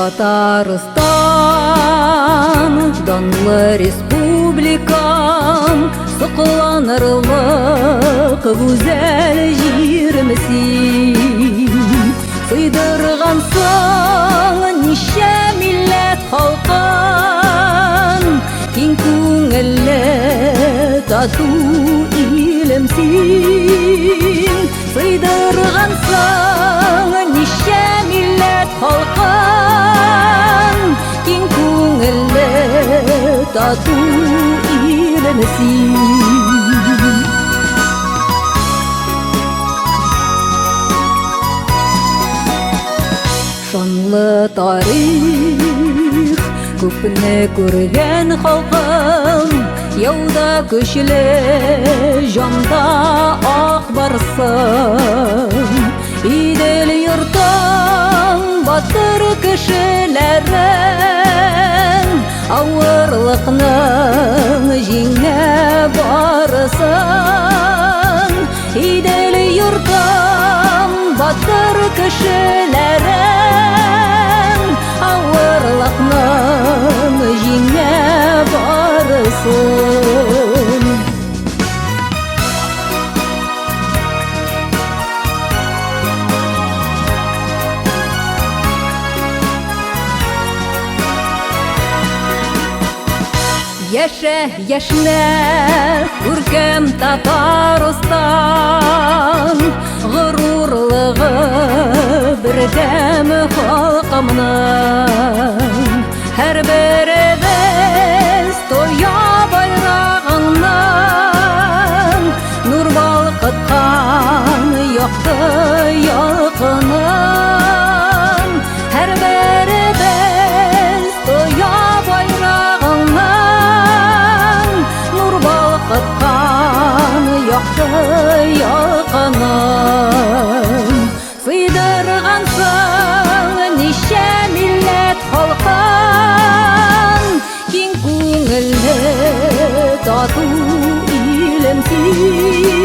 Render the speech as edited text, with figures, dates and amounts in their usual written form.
Татарстан, данлы республикам, соқланырлық гүзәл җирмсин. Сыйдыргансың ничә милләт халкын, киң күңелле тату илемсин. Сыйдыргансың ничә милләт халкын, киң күңелле тату илемсин. Шанлы тарих, күпне күргән халкым, яуда көчле, җанда ак барсың. Идел йортың батыр кешеләрен, авырлыкның җиңә барсың. Идел йортың батыр кешеләрен, авырлыкның җиңә барсың. Яшә, яшнә, күркәм Татарстан, горурлыгы бердәм халкымның. Һәрберебез тоя байрагыңнан, нур балкыткан якты ялкының. Һәрберебез тоя байрагыңнан, нур балкыткан якты ялкының. Сыйдыргансың ничә милләт халкын, киң күңелле тату илемсин.